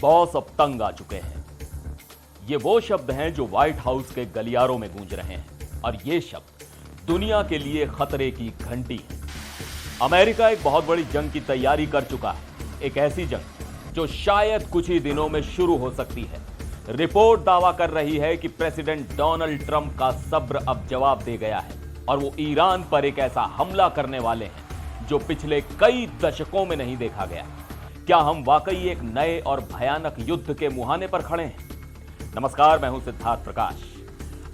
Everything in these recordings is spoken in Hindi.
बॉस अब तंग आ चुके हैं। ये वो शब्द हैं जो व्हाइट हाउस के गलियारों में गूंज रहे हैं और ये शब्द दुनिया के लिए खतरे की घंटी है। अमेरिका एक बहुत बड़ी जंग की तैयारी कर चुका है, एक ऐसी जंग जो शायद कुछ ही दिनों में शुरू हो सकती है। रिपोर्ट दावा कर रही है कि प्रेसिडेंट डोनाल्ड ट्रंप का सब्र अब जवाब दे गया है और वो ईरान पर एक ऐसा हमला करने वाले हैं जो पिछले कई दशकों में नहीं देखा गया। क्या हम वाकई एक नए और भयानक युद्ध के मुहाने पर खड़े हैं? नमस्कार, मैं हूं सिद्धार्थ प्रकाश।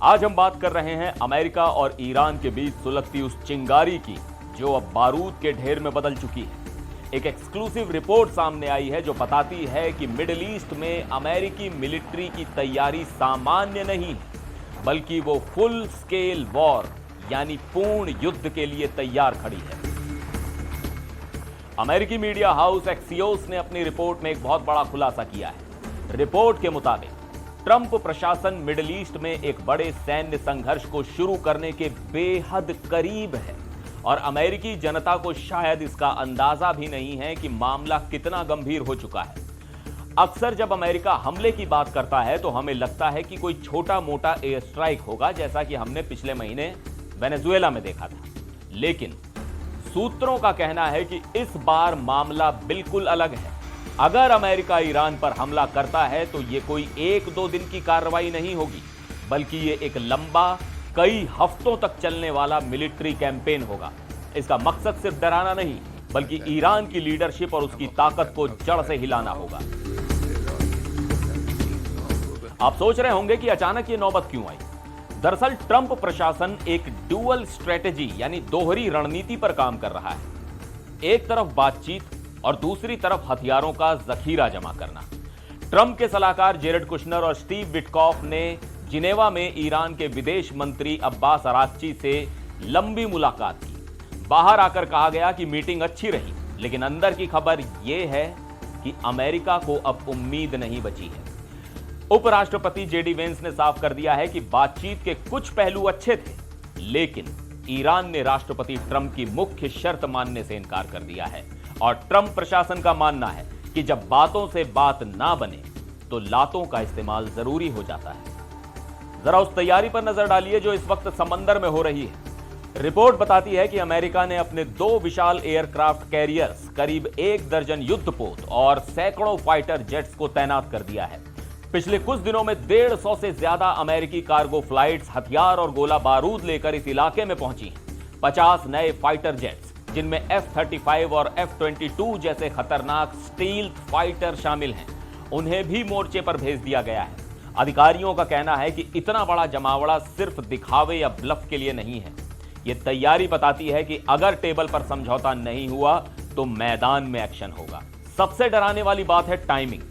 आज हम बात कर रहे हैं अमेरिका और ईरान के बीच सुलगती उस चिंगारी की जो अब बारूद के ढेर में बदल चुकी है। एक एक्सक्लूसिव रिपोर्ट सामने आई है जो बताती है कि मिडिल ईस्ट में अमेरिकी मिलिट्री की तैयारी सामान्य नहीं है, बल्कि वो फुल स्केल वॉर यानी पूर्ण युद्ध के लिए तैयार खड़ी है। अमेरिकी मीडिया हाउस एक्सियोस ने अपनी रिपोर्ट में एक बहुत बड़ा खुलासा किया है। रिपोर्ट के मुताबिक ट्रंप प्रशासन मिडिल ईस्ट में एक बड़े सैन्य संघर्ष को शुरू करने के बेहद करीब है और अमेरिकी जनता को शायद इसका अंदाजा भी नहीं है कि मामला कितना गंभीर हो चुका है। अक्सर जब अमेरिका हमले की बात करता है तो हमें लगता है कि कोई छोटा मोटा एयर स्ट्राइक होगा, जैसा कि हमने पिछले महीने वेनेजुएला में देखा था। लेकिन सूत्रों का कहना है कि इस बार मामला बिल्कुल अलग है। अगर अमेरिका ईरान पर हमला करता है तो यह कोई एक दो दिन की कार्रवाई नहीं होगी, बल्कि यह एक लंबा कई हफ्तों तक चलने वाला मिलिट्री कैंपेन होगा। इसका मकसद सिर्फ डराना नहीं, बल्कि ईरान की लीडरशिप और उसकी ताकत को जड़ से हिलाना होगा। आप सोच रहे होंगे कि अचानक ये नौबत क्यों आई। दरअसल ट्रंप प्रशासन एक डुअल स्ट्रेटेजी यानी दोहरी रणनीति पर काम कर रहा है। एक तरफ बातचीत और दूसरी तरफ हथियारों का जखीरा जमा करना। ट्रंप के सलाहकार जेरेड कुशनर और स्टीव विटकॉफ ने जिनेवा में ईरान के विदेश मंत्री अब्बास अराक्ची से लंबी मुलाकात की। बाहर आकर कहा गया कि मीटिंग अच्छी रही, लेकिन अंदर की खबर यह है कि अमेरिका को अब उम्मीद नहीं बची है। उपराष्ट्रपति जेडी वेंस ने साफ कर दिया है कि बातचीत के कुछ पहलू अच्छे थे, लेकिन ईरान ने राष्ट्रपति ट्रंप की मुख्य शर्त मानने से इनकार कर दिया है और ट्रंप प्रशासन का मानना है कि जब बातों से बात ना बने तो लातों का इस्तेमाल जरूरी हो जाता है। जरा उस तैयारी पर नजर डालिए जो इस वक्त समंदर में हो रही है। रिपोर्ट बताती है कि अमेरिका ने अपने 2 विशाल एयरक्राफ्ट कैरियर्स, करीब 1 दर्जन युद्धपोत और सैकड़ों फाइटर जेट्स को तैनात कर दिया है। पिछले कुछ दिनों में 150 से ज्यादा अमेरिकी कार्गो फ्लाइट्स हथियार और गोला बारूद लेकर इस इलाके में पहुंची हैं। 50 नए फाइटर जेट्स, जिनमें F-35 और F-22 जैसे खतरनाक स्टील्थ फाइटर शामिल हैं, उन्हें भी मोर्चे पर भेज दिया गया है। अधिकारियों का कहना है कि इतना बड़ा जमावड़ा सिर्फ दिखावे या ब्लफ के लिए नहीं है। यह तैयारी बताती है कि अगर टेबल पर समझौता नहीं हुआ तो मैदान में एक्शन होगा। सबसे डराने वाली बात है टाइमिंग।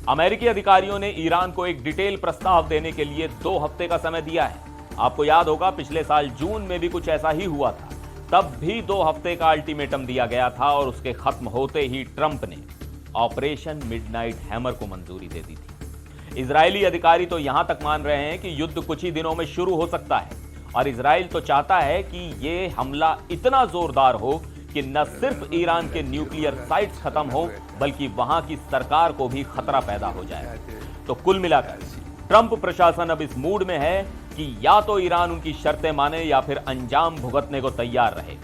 अमेरिकी अधिकारियों ने ईरान को एक डिटेल प्रस्ताव देने के लिए 2 हफ्ते का समय दिया है। आपको याद होगा पिछले साल जून में भी कुछ ऐसा ही हुआ था। तब भी 2 हफ्ते का अल्टीमेटम दिया गया था और उसके खत्म होते ही ट्रंप ने ऑपरेशन मिडनाइट हैमर को मंजूरी दे दी थी। इजरायली अधिकारी तो यहां तक मान रहे हैं कि युद्ध कुछ ही दिनों में शुरू हो सकता है और इजराइल तो चाहता है कि यह हमला इतना जोरदार हो कि न सिर्फ ईरान के न्यूक्लियर साइट्स खत्म हो, बल्कि वहां की सरकार को भी खतरा पैदा हो जाए। तो कुल मिलाकर ट्रंप प्रशासन अब इस मूड में है कि या तो ईरान उनकी शर्तें माने या फिर अंजाम भुगतने को तैयार रहे।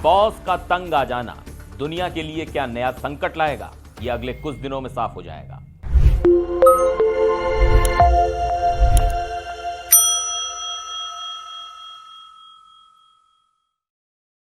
बॉस का तंग आ जाना दुनिया के लिए क्या नया संकट लाएगा, यह अगले कुछ दिनों में साफ हो जाएगा।